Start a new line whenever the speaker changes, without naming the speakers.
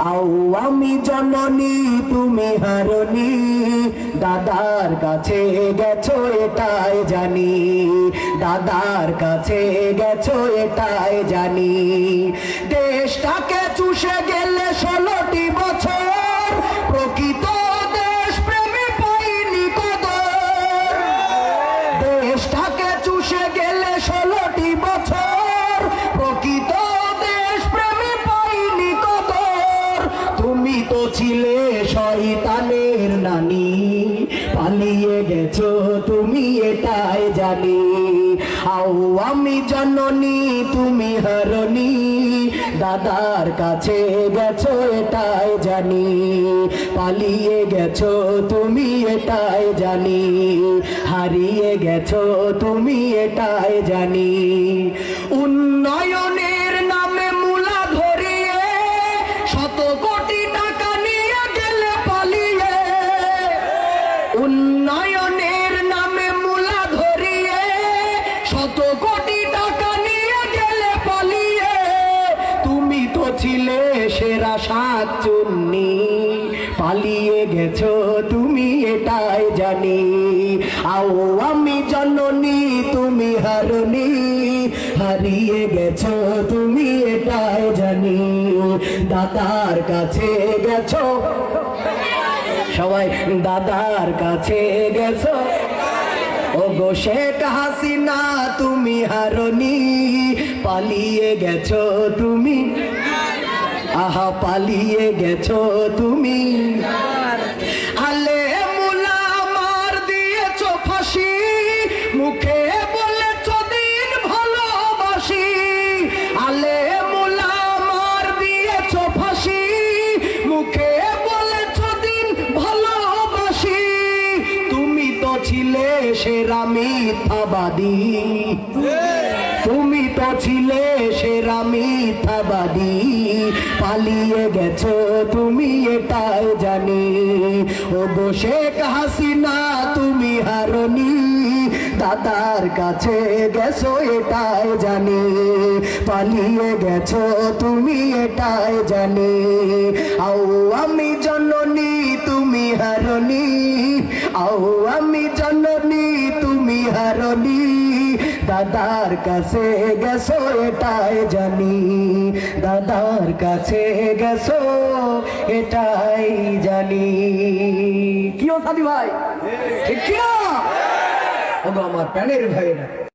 আও আমি জননী তুমি হারনি, দাদার কাছে গেছো এটাই জানি, দাদার কাছে গেছো এটাই জানি। দেশটাকে চুষে গেলে 16টি বছর, প্রকৃত দেশ প্রেমে পাইনি কদর। দেশটাকে চুষে গেলে 16টি বছর, প্রকৃত দেশ প্রেমে পাইনি কদর। তুমি তো ছিলে শয়তানের নানি, পালিয়ে গেছো তুমি এটাই জানি। আও আমি জননী তুমি হারনি, দাদার কাছে গেছো এটাই জানি, পালিয়ে গেছো তুমি এটাই জানি, হারিয়ে গেছো তুমি এটাই জানি। উন্নয়নের নামে মূলা ধরিয়ে 100 কোটি টাকা নিয়ে গেলে পালিয়ে। উন্নয়নের নামে মূলা ধরিয়ে 100 কোটি টাকা নিয়ে গেলে পালিয়ে। তুমি তো ছিলে সেরা শাকচুন্নি, পালিয়ে গেছো তুমি এটাই জানি। আও আমি জননী তুমি হারনি, হারিয়ে গেছো তুমি এটাই জানি, দাদার কাছে গেছো সবাই, দাদার কাছে গেছো। ও গো শেখ হাসিনা তুমি হারনি, পালিয়ে গেছো তুমি, আহা পালিয়ে গেছো তুমি। আলে মুলা মার দিয়েছো ফাঁসি, মুখে বলেছো দিন ভালোবাসি। আলে মুলা মার দিয়েছো ফাঁসি, মুখে বলেছো দিন ভালোবাসি। তুমি তো ছিলে সেরা মিথ্যাবাদী, তুমি তো ছিলে সেরা মিথ্যাবাদী, পালিয়ে গেছো তুমি এটাই জানি। ও গো শেখ হাসিনা তুমি হারনি, দাদার কাছে গেছো এটাই জানি, পালিয়ে গেছো তুমি এটাই জানি। আও আমি জননী তুমি হারনি, আও আমি জননী তুমি হারনি, দাদার কাছে গেছো এটাই জানি, দাদার কাছে গেছো এটাই জানি। কি ও সাদি ভাই, ঠিক কিনা? ও আমার প্যানের ভাইরা।